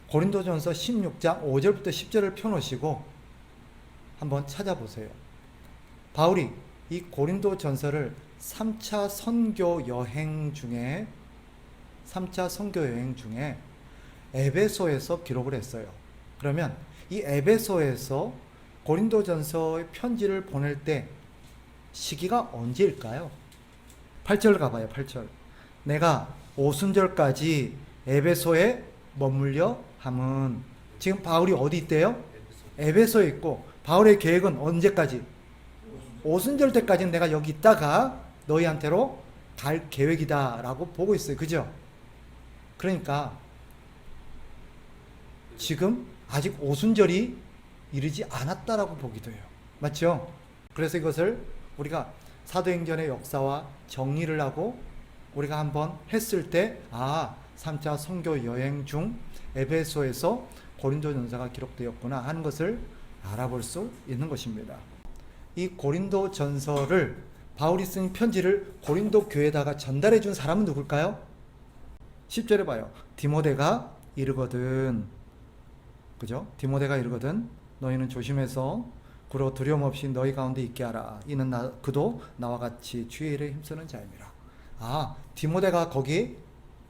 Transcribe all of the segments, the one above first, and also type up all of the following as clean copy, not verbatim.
고린도전서 16장 5절부터 10절을 펴놓으시고 한번 찾아보세요. 바울이 이 고린도전서를 3차 선교 여행 중에 에베소에서 기록을 했어요. 그러면 이 에베소에서 고린도전서의 편지를 보낼 때 시기가 언제일까요? 8절 가봐요. 8절. 내가 오순절까지 에베소에 머물려 함은, 지금 바울이 어디 있대요? 에베소에 있고, 바울의 계획은 언제까지? 오순절 때까지는 내가 여기 있다가 너희한테로 갈 계획이다 라고 보고 있어요. 그죠? 그러니까 지금 아직 오순절이 이르지 않았다라고 보기도 해요. 맞죠? 그래서 이것을 우리가 사도행전의 역사와 정리를 하고 우리가 한번 했을 때 3차 선교 여행 중 에베소에서 고린도전서가 기록되었구나 하는 것을 알아볼 수 있는 것입니다. 이 고린도전서를 바울이 쓴 편지를 고린도 교회에다가 전달해 준 사람은 누굴까요? 10절에 봐요. 디모데가 이르거든. 그죠? 디모데가 이르거든. 너희는 조심해서 그로 두려움 없이 너희 가운데 있게 하라. 이는 그도 나와 같이 주의 일에 힘쓰는 자입니다. 디모데가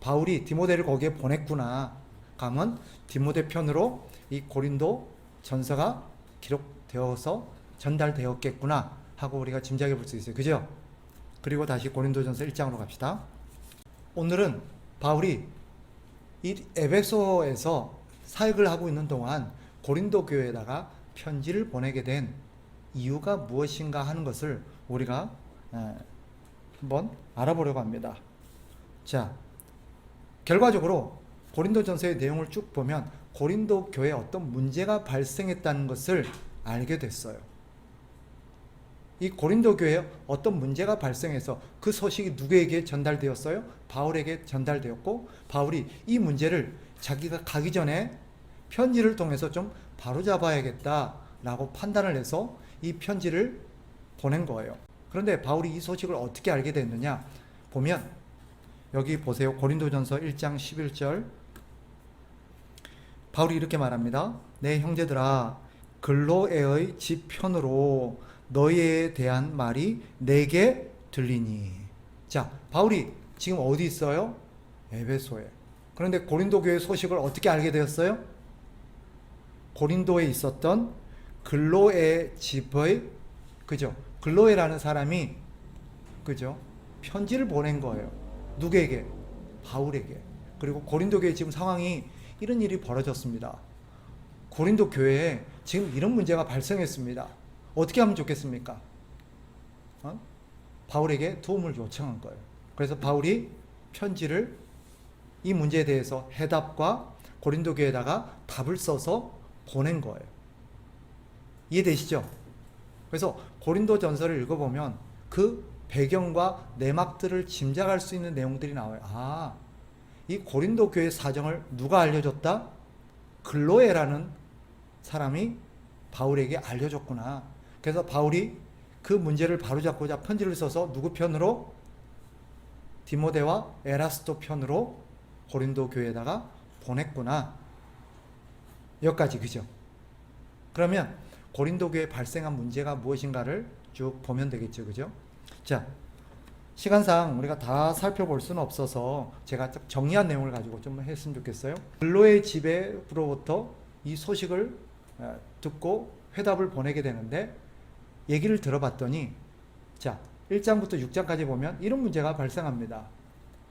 바울이 디모데를 거기에 보냈구나. 가면 디모데 편으로 이 고린도 전서가 기록되어서 전달되었겠구나 하고 우리가 짐작해 볼 수 있어요. 그죠? 그리고 다시 고린도전서 1장으로 갑시다. 오늘은 바울이 이 에베소에서 사역을 하고 있는 동안 고린도 교회에다가 편지를 보내게 된 이유가 무엇인가 하는 것을 우리가 한번 알아보려고 합니다. 자, 결과적으로 고린도전서의 내용을 쭉 보면 고린도 교회에 어떤 문제가 발생했다는 것을 알게 됐어요. 이 고린도 교회에 어떤 문제가 발생해서 그 소식이 누구에게 전달되었어요? 바울에게 전달되었고, 바울이 이 문제를 자기가 가기 전에 편지를 통해서 좀 바로잡아야겠다라고 판단을 해서 이 편지를 보낸 거예요. 그런데 바울이 이 소식을 어떻게 알게 됐느냐 보면 여기 보세요. 고린도전서 1장 11절 바울이 이렇게 말합니다. 내 형제들아, 글로에의 집 편으로 너희에 대한 말이 내게 들리니. 자, 바울이 지금 어디 있어요? 에베소에. 그런데 고린도 교회 소식을 어떻게 알게 되었어요? 고린도에 있었던 글로에 집의, 그죠? 글로에라는 사람이, 그죠? 편지를 보낸 거예요. 누구에게? 바울에게. 그리고 고린도 교회 지금 상황이 이런 일이 벌어졌습니다. 고린도 교회에 지금 이런 문제가 발생했습니다. 어떻게 하면 좋겠습니까? 바울에게 도움을 요청한 거예요. 그래서 바울이 편지를 이 문제에 대해서 해답과 고린도 교회에다가 답을 써서 보낸 거예요. 이해되시죠? 그래서 고린도 전서를 읽어보면 그 배경과 내막들을 짐작할 수 있는 내용들이 나와요. 이 고린도 교회 사정을 누가 알려줬다? 글로에라는 사람이 바울에게 알려줬구나. 그래서 바울이 그 문제를 바로잡고자 편지를 써서 누구 편으로? 디모데와 에라스도 편으로 고린도 교회에다가 보냈구나. 여기까지, 그죠? 그러면 고린도 교회에 발생한 문제가 무엇인가를 쭉 보면 되겠죠, 그죠? 자, 시간상 우리가 다 살펴볼 수는 없어서 제가 정리한 내용을 가지고 좀 했으면 좋겠어요. 글로의 집에로부터 이 소식을 듣고 회답을 보내게 되는데, 얘기를 들어봤더니, 자, 1장부터 6장까지 보면 이런 문제가 발생합니다.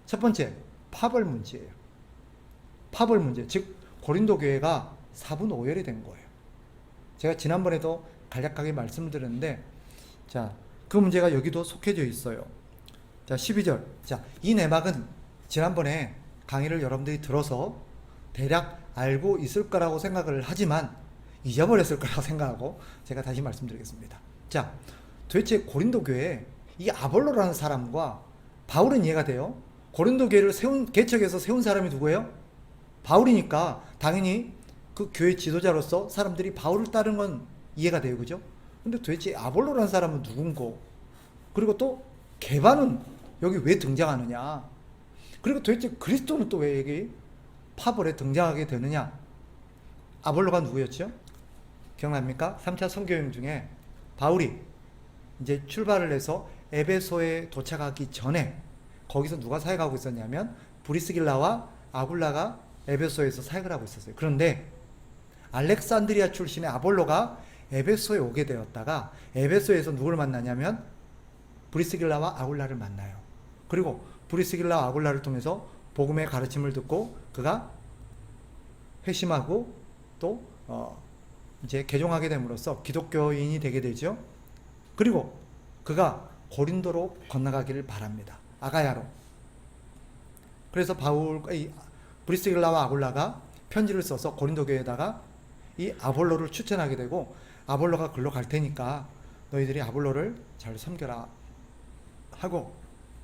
첫 번째, 파벌 문제예요. 파벌 문제, 즉 고린도 교회가 사분오열이 된 거예요. 제가 지난번에도 간략하게 말씀을 드렸는데, 자, 그 문제가 여기도 속해져 있어요. 자, 12절. 자, 이 내막은 지난번에 강의를 여러분들이 들어서 대략 알고 있을 거라고 생각을 하지만 잊어버렸을 거라고 생각하고 제가 다시 말씀드리겠습니다. 자, 도대체 고린도 교회에 이 아볼로라는 사람과 바울은 이해가 돼요. 고린도 교회를 개척해서 세운 사람이 누구예요? 바울이니까 당연히 그 교회 지도자로서 사람들이 바울을 따르는 건 이해가 돼요. 그죠? 근데 도대체 아볼로라는 사람은 누군고? 그리고 또 게바는 여기 왜 등장하느냐? 그리고 도대체 그리스도는 또 왜 여기 파벌에 등장하게 되느냐? 아볼로가 누구였죠? 기억납니까? 3차 선교여행 중에 바울이 이제 출발을 해서 에베소에 도착하기 전에 거기서 누가 사역하고 있었냐면 브리스길라와 아굴라가 에베소에서 사역을 하고 있었어요. 그런데 알렉산드리아 출신의 아볼로가 에베소에 오게 되었다가 에베소에서 누구를 만나냐면 브리스길라와 아굴라를 만나요. 그리고 브리스길라와 아굴라를 통해서 복음의 가르침을 듣고 그가 회심하고 또 이제 개종하게 됨으로써 기독교인이 되게 되죠. 그리고 그가 고린도로 건너가기를 바랍니다. 아가야로. 그래서 브리스길라와 아굴라가 편지를 써서 고린도 교회에다가 이 아볼로를 추천하게 되고, 아볼로가 글로 갈 테니까 너희들이 아볼로를 잘 섬겨라 하고,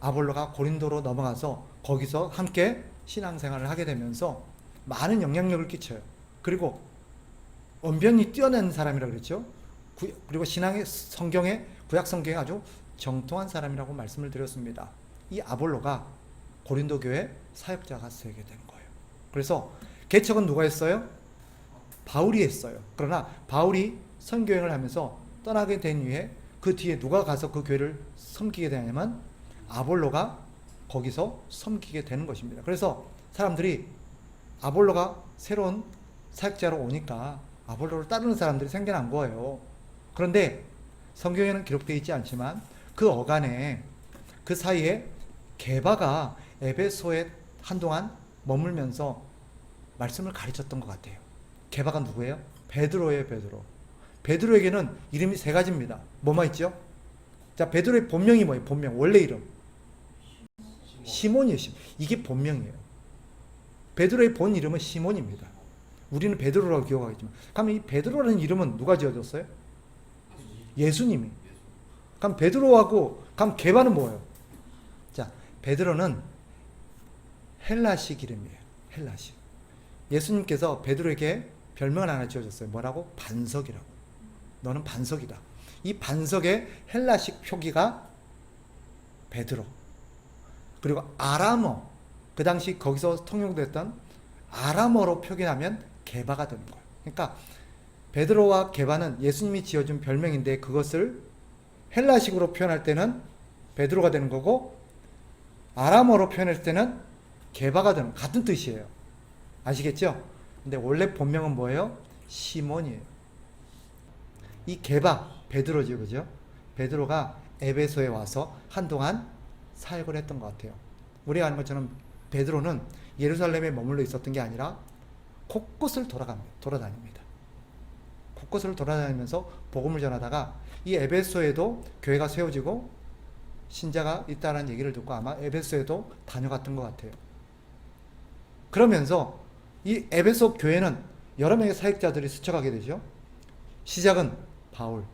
아볼로가 고린도로 넘어가서 거기서 함께 신앙생활을 하게 되면서 많은 영향력을 끼쳐요. 그리고 언변이 뛰어난 사람이라고 그랬죠. 그리고 성경의 구약 성경에 아주 정통한 사람이라고 말씀을 드렸습니다. 이 아볼로가 고린도 교회 사역자가 되게 된 거예요. 그래서 개척은 누가 했어요? 바울이 했어요. 그러나 바울이 선교행을 하면서 떠나게 된 이후에 그 뒤에 누가 가서 그 교회를 섬기게 되냐면 아볼로가 거기서 섬기게 되는 것입니다. 그래서 사람들이 아볼로가 새로운 사역자로 오니까 아볼로를 따르는 사람들이 생겨난 거예요. 그런데 성경에는 기록되어 있지 않지만 그 어간에 그 사이에 게바가 에베소에 한동안 머물면서 말씀을 가르쳤던 것 같아요. 게바가 누구예요? 베드로예요. 베드로에게는 이름이 세 가지입니다. 뭐만 있죠? 자, 베드로의 본명이 뭐예요? 본명, 원래 이름 시몬이에요. 이게 본명이에요. 베드로의 본 이름은 시몬입니다. 우리는 베드로라고 기억하겠지만, 그럼 이 베드로라는 이름은 누가 지어줬어요? 예수님이. 그럼 베드로하고 그럼 게바는 뭐예요? 자, 베드로는 헬라식 이름이에요. 헬라식. 예수님께서 베드로에게 별명을 하나 지어줬어요. 뭐라고? 반석이라고. 너는 반석이다. 이 반석의 헬라식 표기가 베드로. 그리고 아람어, 그 당시 거기서 통용됐던 아람어로 표기하면 게바가 되는 거예요. 그러니까 베드로와 게바는 예수님이 지어준 별명인데 그것을 헬라식으로 표현할 때는 베드로가 되는 거고, 아람어로 표현할 때는 게바가 되는, 같은 뜻이에요. 아시겠죠? 근데 원래 본명은 뭐예요? 시몬이에요. 이 게바, 베드로죠, 그죠? 베드로가 에베소에 와서 한동안 사역을 했던 것 같아요. 우리가 아는 것처럼 베드로는 예루살렘에 머물러 있었던 게 아니라 곳곳을 돌아다닙니다. 곳곳을 돌아다니면서 복음을 전하다가 이 에베소에도 교회가 세워지고 신자가 있다는 얘기를 듣고 아마 에베소에도 다녀갔던 것 같아요. 그러면서 이 에베소 교회는 여러 명의 사역자들이 스쳐가게 되죠. 시작은 바울,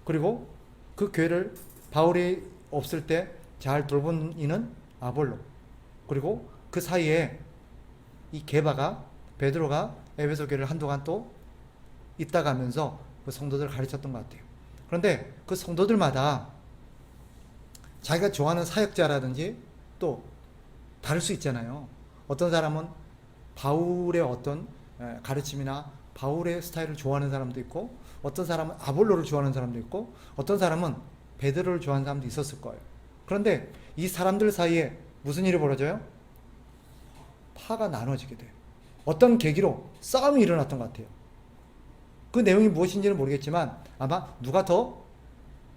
그리고 그 교회를 바울이 없을 때 잘 돌본 이는 아볼로, 그리고 그 사이에 이 게바가, 베드로가 에베소 교회를 한동안 또 있다 가면서 그 성도들을 가르쳤던 것 같아요. 그런데 그 성도들마다 자기가 좋아하는 사역자라든지 또 다를 수 있잖아요. 어떤 사람은 바울의 어떤 가르침이나 바울의 스타일을 좋아하는 사람도 있고, 어떤 사람은 아볼로를 좋아하는 사람도 있고, 어떤 사람은 베드로를 좋아하는 사람도 있었을 거예요. 그런데 이 사람들 사이에 무슨 일이 벌어져요? 파가 나눠지게 돼요. 어떤 계기로 싸움이 일어났던 것 같아요. 그 내용이 무엇인지는 모르겠지만 아마 누가 더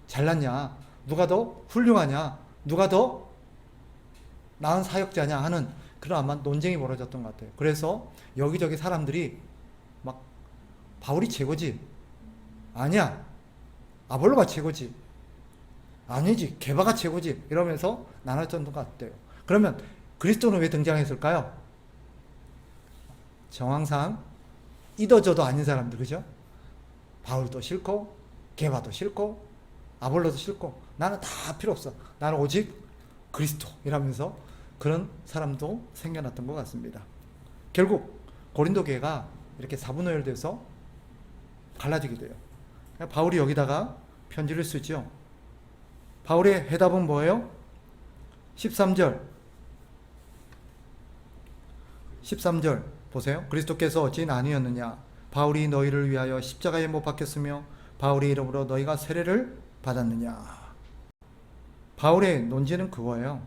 잘났냐, 누가 더 훌륭하냐, 누가 더 나은 사역자냐 하는 그런 아마 논쟁이 벌어졌던 것 같아요. 그래서 여기저기 사람들이 막 바울이 최고지, 아니야, 아볼로가 최고지, 아니지, 게바가 최고지, 이러면서 나눠졌던 것 같아요. 그러면 그리스도는 왜 등장했을까요? 정황상 이도저도 아닌 사람들, 그죠? 바울도 싫고 게바도 싫고 아볼로도 싫고 나는 다 필요 없어, 나는 오직 그리스도, 이러면서 그런 사람도 생겨났던 것 같습니다. 결국 고린도 교회가 이렇게 사분오열돼서 갈라지게 돼요. 바울이 여기다가 편지를 쓰죠. 바울의 해답은 뭐예요? 13절 보세요. 그리스도께서 어찌 나뉘었느냐? 바울이 너희를 위하여 십자가에 못 박혔으며 바울의 이름으로 너희가 세례를 받았느냐. 바울의 논지는 그거예요.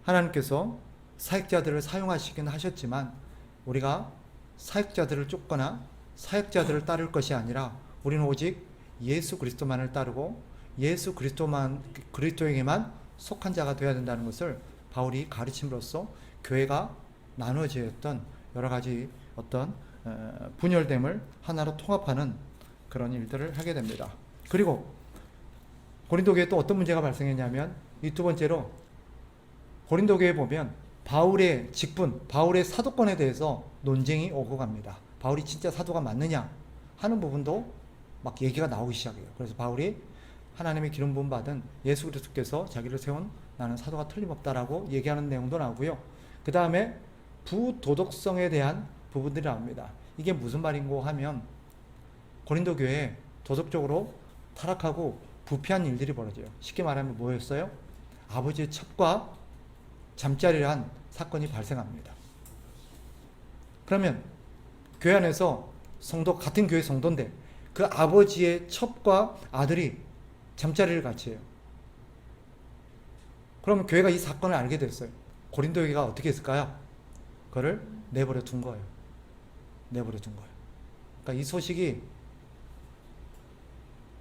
하나님께서 사역자들을 사용하시긴 하셨지만 우리가 사역자들을 쫓거나 사역자들을 따를 것이 아니라 우리는 오직 예수 그리스도만을 따르고 예수 그리스도에게만 속한 자가 되어야 된다는 것을 바울이 가르침으로써 교회가 나누어졌던 여러 가지 어떤 분열됨을 하나로 통합하는 그런 일들을 하게 됩니다. 그리고 고린도 교회에 또 어떤 문제가 발생했냐면 이 두 번째로 고린도 교회에 보면 바울의 직분, 바울의 사도권에 대해서 논쟁이 오고 갑니다. 바울이 진짜 사도가 맞느냐 하는 부분도 막 얘기가 나오기 시작해요. 그래서 바울이 하나님의 기름 부음 받은 예수 그리스도께서 자기를 세운 나는 사도가 틀림없다라고 얘기하는 내용도 나오고요. 그 다음에 부도덕성에 대한 부분들이 나옵니다. 이게 무슨 말인고 하면 고린도 교회에 도덕적으로 타락하고 부패한 일들이 벌어져요. 쉽게 말하면 뭐였어요? 아버지의 첩과 잠자리란 사건이 발생합니다. 그러면 교회 안에서 성도, 같은 교회 성도인데 그 아버지의 첩과 아들이 잠자리를 같이 해요. 그러면 교회가 이 사건을 알게 됐어요. 고린도 교회가 어떻게 했을까요? 그거를 내버려 둔 거예요. 내버려 둔 거예요. 그러니까 이 소식이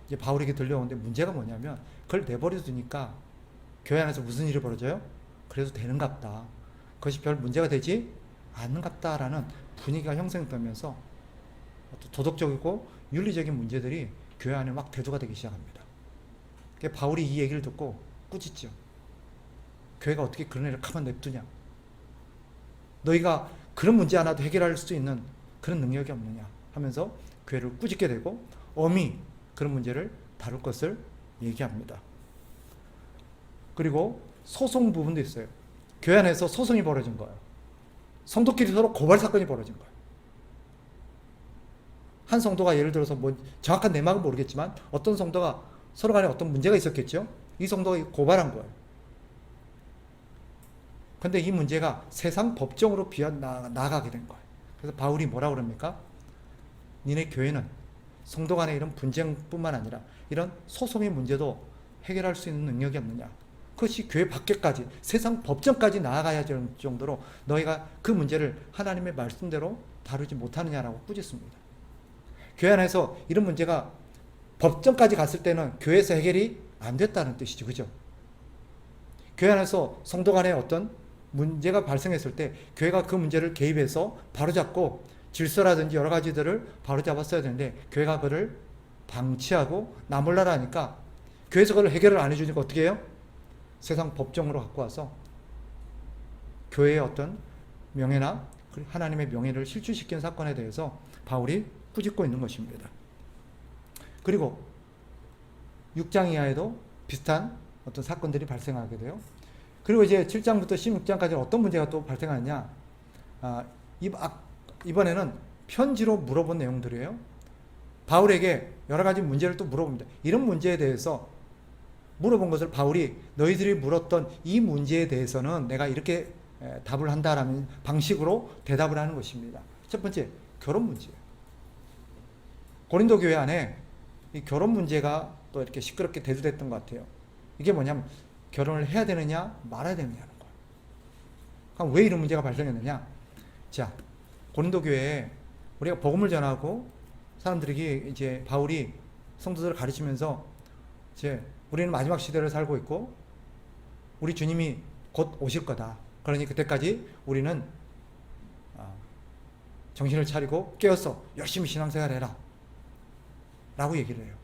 이제 바울에게 들려오는데 문제가 뭐냐면 그걸 내버려 두니까 교회 안에서 무슨 일이 벌어져요? 그래도 되는갑다. 그것이 별 문제가 되지 않는갑다라는 분위기가 형성되면서 도덕적이고 윤리적인 문제들이 교회 안에 막 대두가 되기 시작합니다. 바울이 이 얘기를 듣고 꾸짖죠. 교회가 어떻게 그런 애를 가만 냅두냐? 너희가 그런 문제 하나도 해결할 수 있는 그런 능력이 없느냐? 하면서 교회를 꾸짖게 되고 엄히 그런 문제를 다룰 것을 얘기합니다. 그리고 소송 부분도 있어요. 교회 안에서 소송이 벌어진 거예요. 성도끼리 서로 고발 사건이 벌어진 거예요. 한 성도가 예를 들어서 뭐 정확한 내막은 모르겠지만 어떤 성도가 서로 간에 어떤 문제가 있었겠죠. 이 성도가 고발한 거예요. 근데 이 문제가 세상 법정으로 나아가게 된 거예요. 그래서 바울이 뭐라고 그럽니까? 니네 교회는 성도 간의 이런 분쟁뿐만 아니라 이런 소송의 문제도 해결할 수 있는 능력이 없느냐. 그것이 교회 밖에까지 세상 법정까지 나아가야 될 정도로 너희가 그 문제를 하나님의 말씀대로 다루지 못하느냐라고 꾸짖습니다. 교회 안에서 이런 문제가 법정까지 갔을 때는 교회에서 해결이 안 됐다는 뜻이죠. 그죠? 교회 안에서 성도 간에 어떤 문제가 발생했을 때 교회가 그 문제를 개입해서 바로잡고 질서라든지 여러 가지들을 바로잡았어야 되는데 교회가 그를 방치하고 나몰라라 하니까 교회에서 그걸 해결을 안 해주니까 어떻게 해요? 세상 법정으로 갖고 와서 교회의 어떤 명예나 하나님의 명예를 실추시킨 사건에 대해서 바울이 꾸짖고 있는 것입니다. 그리고 6장 이하에도 비슷한 어떤 사건들이 발생하게 돼요. 그리고 이제 7장부터 16장까지 어떤 문제가 또 발생하냐. 이번에는 편지로 물어본 내용들이에요. 바울에게 여러 가지 문제를 또 물어봅니다. 이런 문제에 대해서 물어본 것을 바울이 너희들이 물었던 이 문제에 대해서는 내가 이렇게 답을 한다라는 방식으로 대답을 하는 것입니다. 첫 번째, 결혼 문제예요. 고린도 교회 안에 이 결혼 문제가 또 이렇게 시끄럽게 대두됐던 것 같아요. 이게 뭐냐면 결혼을 해야 되느냐 말아야 되느냐는 거예요. 그럼 왜 이런 문제가 발생했느냐? 자, 고린도 교회에 우리가 복음을 전하고 사람들에게 이제 바울이 성도들을 가르치면서 이제 우리는 마지막 시대를 살고 있고 우리 주님이 곧 오실 거다. 그러니 그때까지 우리는 정신을 차리고 깨어서 열심히 신앙생활 해라 라고 얘기를 해요.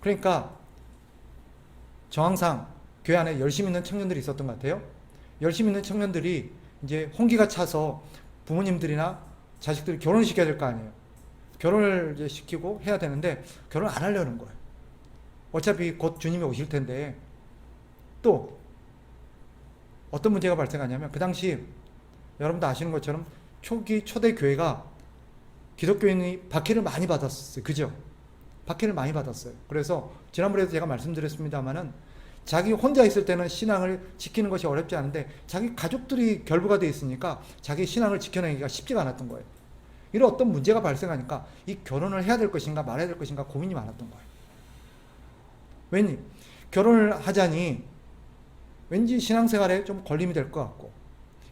그러니까 정황상 교회 안에 열심히 있는 청년들이 있었던 것 같아요. 열심히 있는 청년들이 이제 홍기가 차서 부모님들이나 자식들이 결혼을 시켜야 될 거 아니에요. 결혼을 이제 시키고 해야 되는데 결혼 안 하려는 거예요. 어차피 곧 주님이 오실 텐데. 또 어떤 문제가 발생하냐면 그 당시 여러분도 아시는 것처럼 초대 교회가 기독교인이 박해를 많이 받았어요. 그죠? 박해를 많이 받았어요. 그래서 지난번에도 제가 말씀드렸습니다마는 자기 혼자 있을 때는 신앙을 지키는 것이 어렵지 않은데 자기 가족들이 결부가 되어 있으니까 자기 신앙을 지켜내기가 쉽지가 않았던 거예요. 이런 어떤 문제가 발생하니까 이 결혼을 해야 될 것인가 말아야 될 것인가 고민이 많았던 거예요. 왠지 결혼을 하자니 왠지 신앙생활에 좀 걸림이 될 것 같고,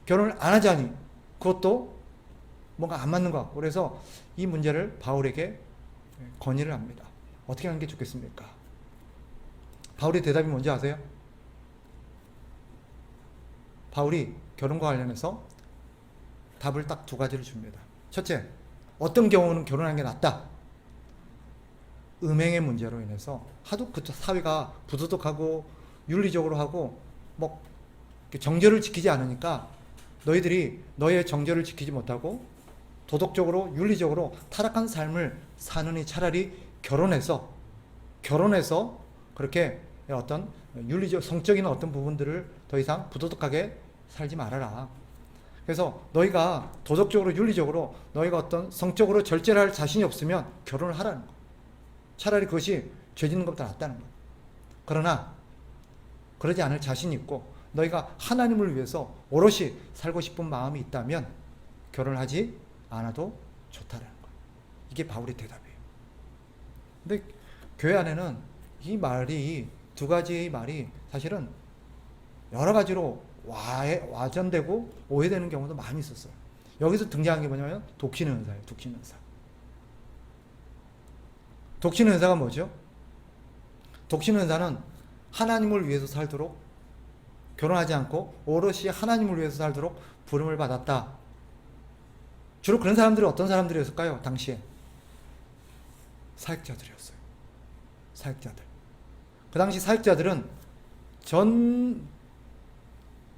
결혼을 안 하자니 그것도 뭔가 안 맞는 것 같고, 그래서 이 문제를 바울에게 건의를 합니다. 어떻게 하는 게 좋겠습니까? 바울의 대답이 뭔지 아세요? 바울이 결혼과 관련해서 답을 딱 두 가지를 줍니다. 첫째, 어떤 경우는 결혼하는 게 낫다. 음행의 문제로 인해서 하도 그 사회가 부도덕하고 윤리적으로 하고 뭐 정절을 지키지 않으니까 너희들이 너의 정절을 지키지 못하고 도덕적으로 윤리적으로 타락한 삶을 사느니 차라리 결혼해서 그렇게 어떤 윤리적 성적인 어떤 부분들을 더 이상 부도덕하게 살지 말아라. 그래서 너희가 도덕적으로 윤리적으로 너희가 어떤 성적으로 절제를 할 자신이 없으면 결혼을 하라는 거. 차라리 그것이 죄 짓는 것보다 낫다는 거. 그러나 그러지 않을 자신이 있고 너희가 하나님을 위해서 오롯이 살고 싶은 마음이 있다면 결혼을 하지 않아도 좋다라는 거. 이게 바울의 대답이에요. 근데 교회 안에는 이 말이, 두 가지의 말이 사실은 여러 가지로 와전되고 오해되는 경우도 많이 있었어요. 여기서 등장한 게 뭐냐면 독신은사예요. 독신은사. 독신은사가 뭐죠? 독신은사는 하나님을 위해서 살도록, 결혼하지 않고 오롯이 하나님을 위해서 살도록 부름을 받았다. 주로 그런 사람들이 어떤 사람들이었을까요? 당시에 사역자들이었어요. 사역자들. 그 당시 사역자들은 전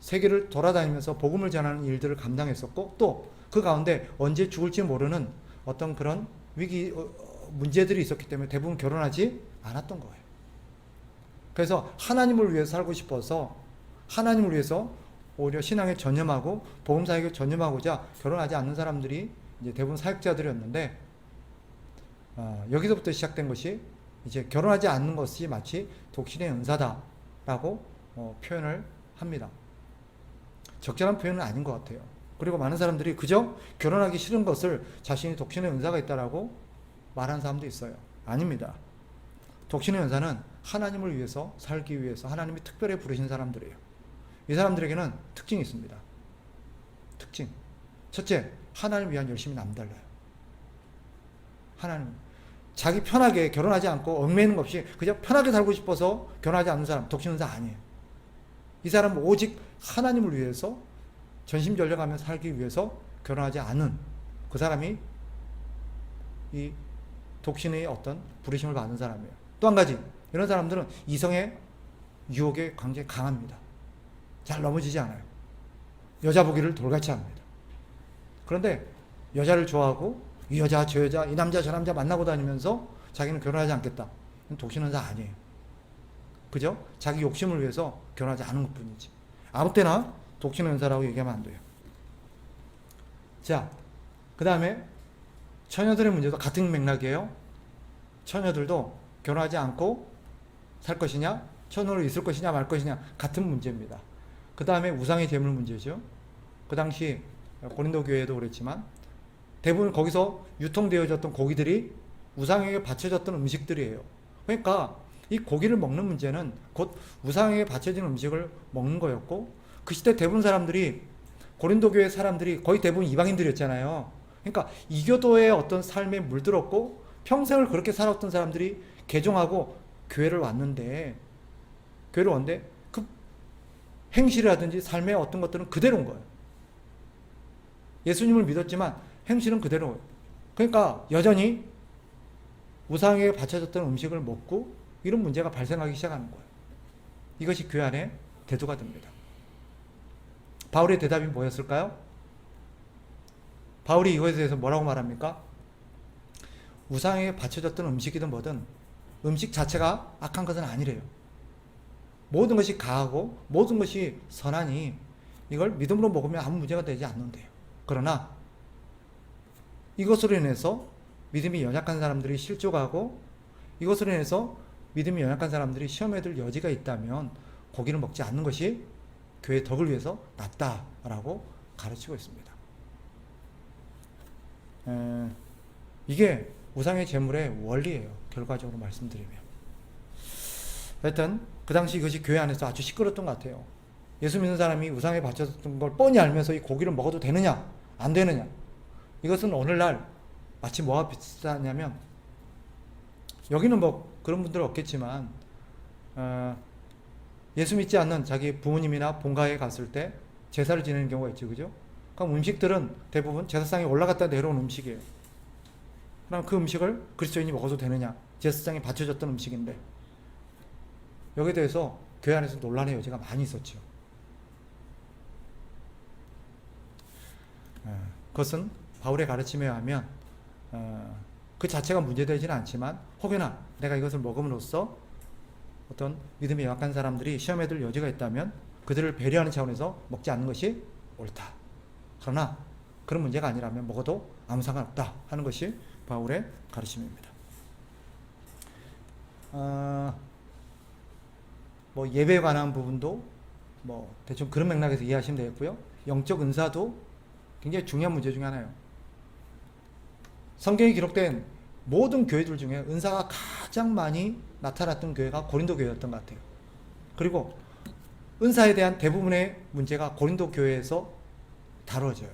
세계를 돌아다니면서 복음을 전하는 일들을 감당했었고, 또 그 가운데 언제 죽을지 모르는 어떤 그런 위기 문제들이 있었기 때문에 대부분 결혼하지 않았던 거예요. 그래서 하나님을 위해서 살고 싶어서 하나님을 위해서 오히려 신앙에 전념하고 복음 사역에 전념하고자 결혼하지 않는 사람들이 이제 대부분 사역자들이었는데, 여기서부터 시작된 것이 이제 결혼하지 않는 것이 마치 독신의 은사다라고 표현을 합니다. 적절한 표현은 아닌 것 같아요. 그리고 많은 사람들이 그저 결혼하기 싫은 것을 자신이 독신의 은사가 있다라고 말하는 사람도 있어요. 아닙니다. 독신의 은사는 하나님을 위해서 살기 위해서 하나님이 특별히 부르신 사람들이에요. 이 사람들에게는 특징이 있습니다. 특징. 첫째, 하나님을 위한 열심이 남달라요. 하나님. 자기 편하게 결혼하지 않고 얽매이는 것 없이 그냥 편하게 살고 싶어서 결혼하지 않는 사람, 독신은사 아니에요. 이 사람은 오직 하나님을 위해서 전심전력하며 살기 위해서 결혼하지 않은 그 사람이 이 독신의 어떤 부르심을 받는 사람이에요. 또 한 가지, 이런 사람들은 이성의 유혹에 굉장히 강합니다. 잘 넘어지지 않아요. 여자 보기를 돌같이 합니다. 그런데 여자를 좋아하고 이 여자 저 여자 이 남자 저 남자 만나고 다니면서 자기는 결혼하지 않겠다. 독신은사 아니에요. 그죠? 자기 욕심을 위해서 결혼하지 않은 것뿐이지. 아무 때나 독신은사라고 얘기하면 안 돼요. 자, 그 다음에 처녀들의 문제도 같은 맥락이에요. 처녀들도 결혼하지 않고 살 것이냐, 처녀로 있을 것이냐 말 것이냐 같은 문제입니다. 그 다음에 우상의 제물 문제죠. 그 당시 고린도 교회도 그랬지만 대부분 거기서 유통되어졌던 고기들이 우상에게 바쳐졌던 음식들이에요. 그러니까 이 고기를 먹는 문제는 곧 우상에게 바쳐진 음식을 먹는 거였고, 그 시대 대부분 사람들이, 고린도 교회 사람들이 거의 대부분 이방인들이었잖아요. 그러니까 이교도의 어떤 삶에 물들었고 평생을 그렇게 살았던 사람들이 개종하고 교회를 왔는데 그 행실이라든지 삶의 어떤 것들은 그대로인 거예요. 예수님을 믿었지만 행실은 그대로예요. 그러니까 여전히 우상에게 바쳐졌던 음식을 먹고 이런 문제가 발생하기 시작하는 거예요. 이것이 교회 안에 대두가 됩니다. 바울의 대답이 뭐였을까요? 바울이 이것에 대해서 뭐라고 말합니까? 우상에게 바쳐졌던 음식이든 뭐든 음식 자체가 악한 것은 아니래요. 모든 것이 가하고 모든 것이 선하니 이걸 믿음으로 먹으면 아무 문제가 되지 않는데요. 그러나 이것으로 인해서 믿음이 연약한 사람들이 실족하고 이것으로 인해서 믿음이 연약한 사람들이 시험에 들 여지가 있다면 고기를 먹지 않는 것이 교회의 덕을 위해서 낫다라고 가르치고 있습니다. 에, 이게 우상의 제물의 원리예요. 결과적으로 말씀드리면. 하여튼 그 당시 이것이 교회 안에서 아주 시끄러웠던 것 같아요. 예수 믿는 사람이 우상에 바쳤던 걸 뻔히 알면서 이 고기를 먹어도 되느냐 안 되느냐. 이것은 오늘날 마치 뭐와 비슷하냐면, 여기는 뭐 그런 분들은 없겠지만 예수 믿지 않는 자기 부모님이나 본가에 갔을 때 제사를 지내는 경우가 있죠. 그죠? 그럼 음식들은 대부분 제사상에 올라갔다 내려온 음식이에요. 그럼 그 음식을 그리스도인이 먹어도 되느냐, 제사상에 바쳐졌던 음식인데, 여기에 대해서 교회 안에서 논란의 여지가 많이 있었죠. 그것은 바울의 가르침에 의하면 그 자체가 문제되지는 않지만, 혹여나 내가 이것을 먹음으로써 어떤 믿음이 약한 사람들이 시험에 들 여지가 있다면 그들을 배려하는 차원에서 먹지 않는 것이 옳다. 그러나 그런 문제가 아니라면 먹어도 아무 상관없다 하는 것이 바울의 가르침입니다. 뭐 예배에 관한 부분도 뭐 대충 그런 맥락에서 이해하시면 되겠고요. 영적 은사도 굉장히 중요한 문제 중에 하나예요. 성경에 기록된 모든 교회들 중에 은사가 가장 많이 나타났던 교회가 고린도 교회였던 것 같아요. 그리고 은사에 대한 대부분의 문제가 고린도 교회에서 다뤄져요.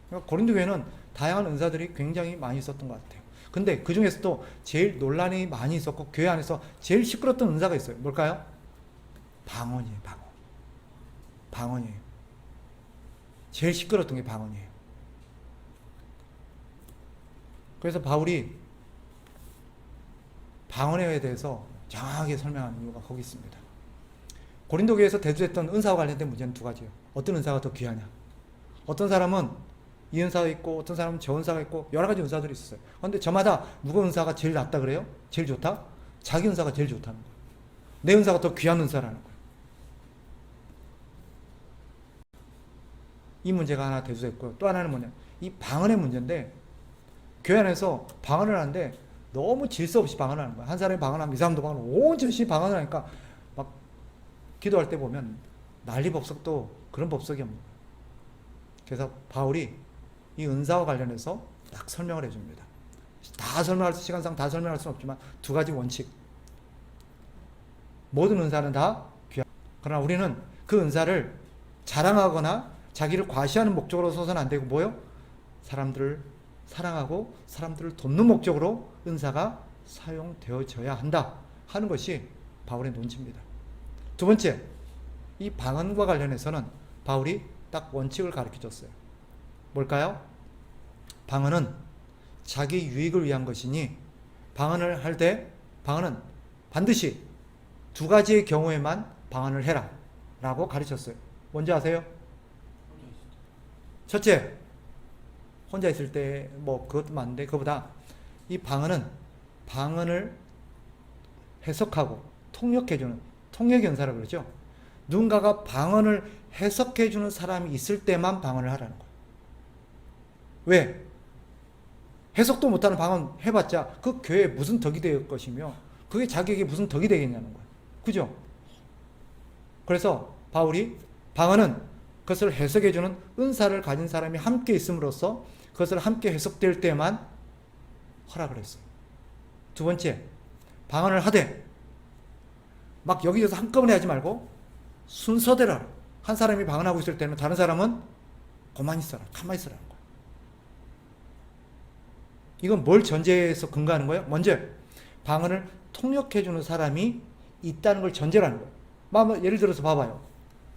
그러니까 고린도 교회는 다양한 은사들이 굉장히 많이 있었던 것 같아요. 근데 그 중에서도 제일 논란이 많이 있었고 교회 안에서 제일 시끄러웠던 은사가 있어요. 뭘까요? 방언이에요. 방언이에요. 제일 시끄러웠던 게 방언이에요. 그래서 바울이 방언에 대해서 정확하게 설명하는 이유가 거기 있습니다. 고린도 교회에서 대두했던 은사와 관련된 문제는 두 가지예요. 어떤 은사가 더 귀하냐. 어떤 사람은 이 은사가 있고 어떤 사람은 저 은사가 있고 여러 가지 은사들이 있었어요. 그런데 저마다 누구 은사가 제일 낫다 그래요? 제일 좋다? 자기 은사가 제일 좋다는 거예요. 내 은사가 더 귀한 은사라는 거예요. 이 문제가 하나 대두했고요. 또 하나는 뭐냐, 이 방언의 문제인데, 교회 안에서 방언을 하는데 너무 질서 없이 방언을 하는 거야. 한 사람이 방언하면 이 사람도 방언을 온 전신이 방언을 하니까 막 기도할 때 보면 난리 법석도 그런 법석이 없는 거야. 그래서 바울이 이 은사와 관련해서 딱 설명을 해줍니다. 다 설명할 수, 시간상 다 설명할 수는 없지만 두 가지 원칙. 모든 은사는 다 귀하다. 그러나 우리는 그 은사를 자랑하거나 자기를 과시하는 목적으로 써서는 안 되고, 뭐요? 사람들을 사랑하고 사람들을 돕는 목적으로 은사가 사용되어져야 한다 하는 것이 바울의 논지입니다. 두 번째, 이 방언과 관련해서는 바울이 딱 원칙을 가르쳐 줬어요. 뭘까요? 방언은 자기 유익을 위한 것이니, 방언을 할 때 방언은 반드시 두 가지의 경우에만 방언을 해라 라고 가르쳤어요. 뭔지 아세요? 첫째, 혼자 있을 때 뭐 그것도 맞는데, 그거보다 이 방언을 해석하고 통역해주는 통역연사라고 그러죠. 누군가가 방언을 해석해주는 사람이 있을 때만 방언을 하라는 거예요. 왜? 해석도 못하는 방언 해봤자 그 교회에 무슨 덕이 될 것이며 그게 자기에게 무슨 덕이 되겠냐는 거예요. 그죠? 그래서 바울이 방언은 그것을 해석해주는 은사를 가진 사람이 함께 있음으로써 그것을 함께 해석될 때만 허락을 했어요. 두 번째, 방언을 하되 막 여기저기서 한꺼번에 하지 말고 순서대로 하라. 한 사람이 방언하고 있을 때는 다른 사람은 가만히 있어라, 가만히 있으라는 거예요. 이건 뭘 전제해서 근거하는 거예요? 먼저 방언을 통역해주는 사람이 있다는 걸 전제로 하는 거예요. 예를 들어서 봐봐요.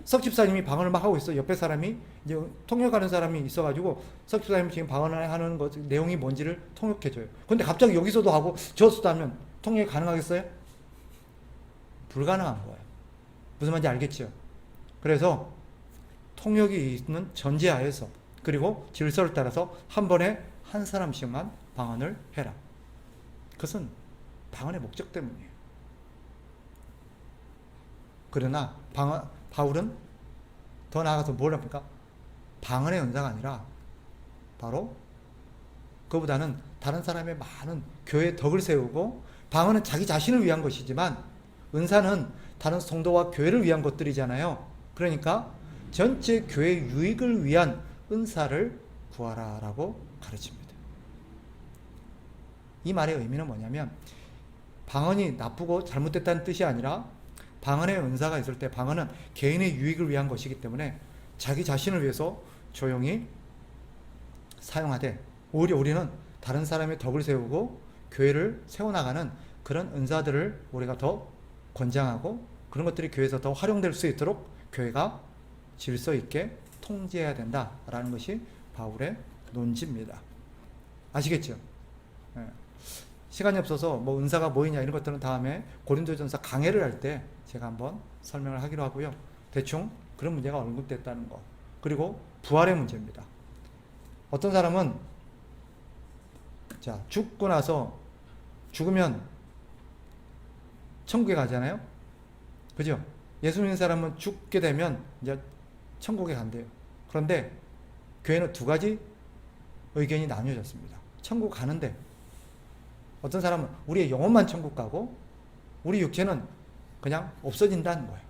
석 집사님이 방언을 막 하고 있어. 옆에 사람이 이제 통역하는 사람이 있어가지고 석 집사님이 지금 방언을 하는 것 내용이 뭔지를 통역해줘요. 근데 갑자기 여기서도 하고 저기서도 하면 통역이 가능하겠어요? 불가능한 거예요. 무슨 말인지 알겠죠? 그래서 통역이 있는 전제하에서, 그리고 질서를 따라서 한 번에 한 사람씩만 방언을 해라. 그것은 방언의 목적 때문이에요. 그러나 바울은 더 나아가서 뭘 합니까? 방언의 은사가 아니라 바로 그보다는 다른 사람의 많은 교회의 덕을 세우고, 방언은 자기 자신을 위한 것이지만 은사는 다른 성도와 교회를 위한 것들이잖아요. 그러니까 전체 교회 유익을 위한 은사를 구하라라고 가르칩니다. 이 말의 의미는 뭐냐면 방언이 나쁘고 잘못됐다는 뜻이 아니라 방언의 은사가 있을 때 방언은 개인의 유익을 위한 것이기 때문에 자기 자신을 위해서 조용히 사용하되 오히려 우리는 다른 사람의 덕을 세우고 교회를 세워나가는 그런 은사들을 우리가 더 권장하고 그런 것들이 교회에서 더 활용될 수 있도록 교회가 질서 있게 통제해야 된다라는 것이 바울의 논지입니다. 아시겠죠? 예. 시간이 없어서 뭐 은사가 뭐이냐 이런 것들은 다음에 고린도전서 강해를 할 때 제가 한번 설명을 하기로 하고요. 대충 그런 문제가 언급됐다는 거. 그리고 부활의 문제입니다. 어떤 사람은 자, 죽고 나서 죽으면 천국에 가잖아요. 그죠? 예수 믿는 사람은 죽게 되면 이제 천국에 간대요. 그런데 교회는 두 가지 의견이 나뉘어졌습니다. 천국 가는데 어떤 사람은 우리의 영혼만 천국 가고 우리 육체는 그냥 없어진다는 거예요.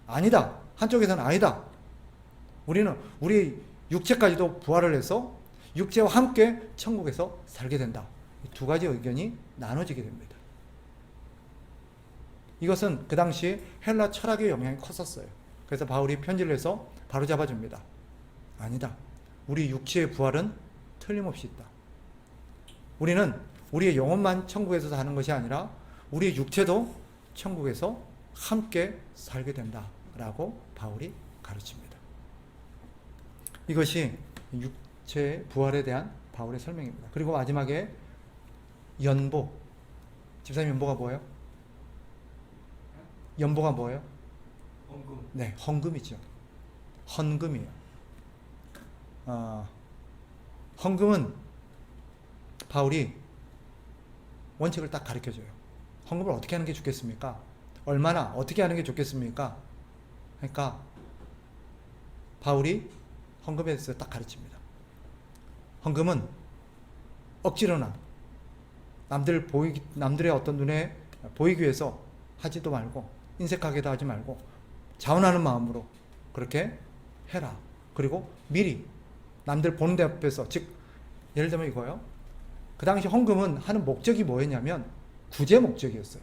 아니다. 한쪽에서는 아니다. 우리는 우리 육체까지도 부활을 해서 육체와 함께 천국에서 살게 된다. 두 가지 의견이 나눠지게 됩니다. 이것은 그 당시 헬라 철학의 영향이 컸었어요. 그래서 바울이 편지를 해서 바로잡아 줍니다. 아니다. 우리 육체의 부활은 틀림없이 있다. 우리는 우리의 영혼만 천국에서 사는 것이 아니라 우리의 육체도 천국에서 함께 살게 된다라고 바울이 가르칩니다. 이것이 육체의 부활에 대한 바울의 설명입니다. 그리고 마지막에 연보. 집사님 연보가 뭐예요? 연보가 뭐예요? 헌금. 네, 헌금이죠. 헌금이에요. 헌금은 바울이 원칙을 딱 가르쳐줘요. 헌금을 어떻게 하는 게 좋겠습니까? 얼마나 어떻게 하는 게 좋겠습니까? 그러니까 바울이 헌금에 대해서 딱 가르칩니다. 헌금은 억지로나 남들의 어떤 눈에 보이기 위해서 하지도 말고 인색하게도 하지 말고 자원하는 마음으로 그렇게 해라. 그리고 미리 남들 보는 데 앞에서, 즉 예를 들면 이거요. 그 당시 헌금은 하는 목적이 뭐였냐면 구제 목적이었어요.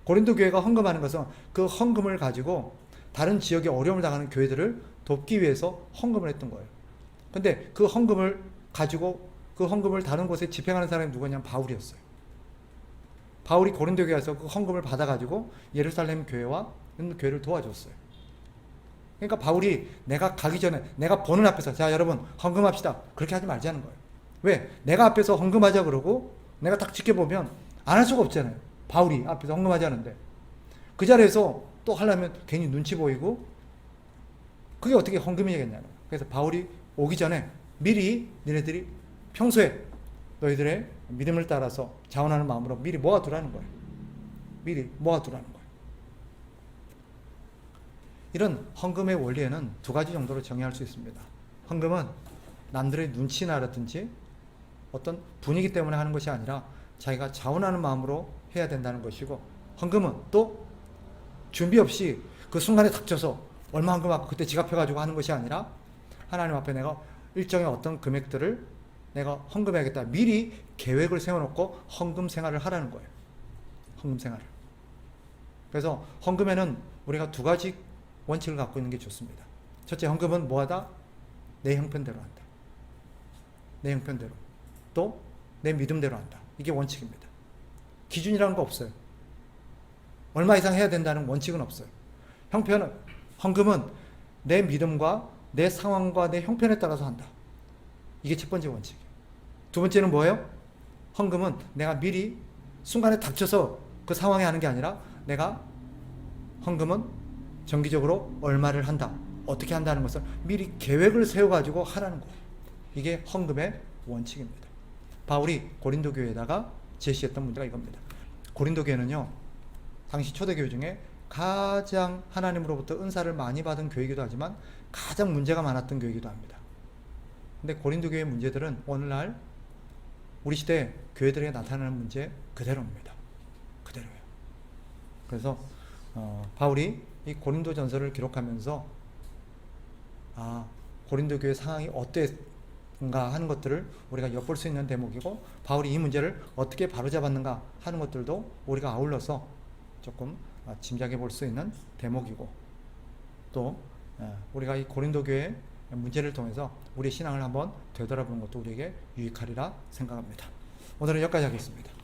고린도 교회가 헌금하는 것은 그 헌금을 가지고 다른 지역에 어려움을 당하는 교회들을 돕기 위해서 헌금을 했던 거예요. 근데 그 헌금을 가지고 그 헌금을 다른 곳에 집행하는 사람이 누구냐면 바울이었어요. 바울이 고린도 교회에서 그 헌금을 받아가지고 예루살렘 교회와 있는 교회를 도와줬어요. 그러니까 바울이 내가 가기 전에 내가 보는 앞에서 자 여러분 헌금합시다 그렇게 하지 말자는 거예요. 왜? 내가 앞에서 헌금하자 그러고 내가 딱 지켜보면 안 할 수가 없잖아요. 바울이 앞에서 헌금하자는데 그 자리에서 또 하려면 괜히 눈치 보이고 그게 어떻게 헌금이겠냐는 거예요. 그래서 바울이 오기 전에 미리 니네들이 평소에 너희들의 믿음을 따라서 자원하는 마음으로 미리 모아두라는 거예요. 미리 모아두라는 거예요. 이런 헌금의 원리에는 두 가지 정도로 정의할 수 있습니다. 헌금은 남들의 눈치나라든지 어떤 분위기 때문에 하는 것이 아니라 자기가 자원하는 마음으로 해야 된다는 것이고, 헌금은 또 준비 없이 그 순간에 닥쳐서 얼마 헌금하고 그때 지갑해가지고 하는 것이 아니라 하나님 앞에 내가 일정의 어떤 금액들을 내가 헌금해야겠다. 미리 계획을 세워놓고 헌금 생활을 하라는 거예요. 헌금 생활을. 그래서 헌금에는 우리가 두 가지 원칙을 갖고 있는 게 좋습니다. 첫째, 헌금은 뭐하다? 내 형편대로 한다. 내 형편대로. 또 내 믿음대로 한다. 이게 원칙입니다. 기준이라는 거 없어요. 얼마 이상 해야 된다는 원칙은 없어요. 헌금은 내 믿음과 내 상황과 내 형편에 따라서 한다. 이게 첫 번째 원칙이에요. 두 번째는 뭐예요? 헌금은 내가 미리 순간에 닥쳐서 그 상황에 하는 게 아니라 내가 헌금은 정기적으로 얼마를 한다. 어떻게 한다는 것을 미리 계획을 세워가지고 하라는 거예요. 이게 헌금의 원칙입니다. 바울이 고린도 교회에다가 제시했던 문제가 이겁니다. 고린도 교회는요, 당시 초대교회 중에 가장 하나님으로부터 은사를 많이 받은 교회이기도 하지만 가장 문제가 많았던 교회이기도 합니다. 근데 고린도 교회의 문제들은 오늘날 우리 시대 교회들에게 나타나는 문제 그대로입니다. 그대로예요. 그래서 바울이 이 고린도 전서를 기록하면서 고린도 교회 상황이 하는 것들을 우리가 엿볼 수 있는 대목이고, 바울이 이 문제를 어떻게 바로잡았는가 하는 것들도 우리가 아울러서 조금 짐작해 볼 수 있는 대목이고, 또 우리가 이 고린도 교회 문제를 통해서 우리의 신앙을 한번 되돌아보는 것도 우리에게 유익하리라 생각합니다. 오늘은 여기까지 하겠습니다.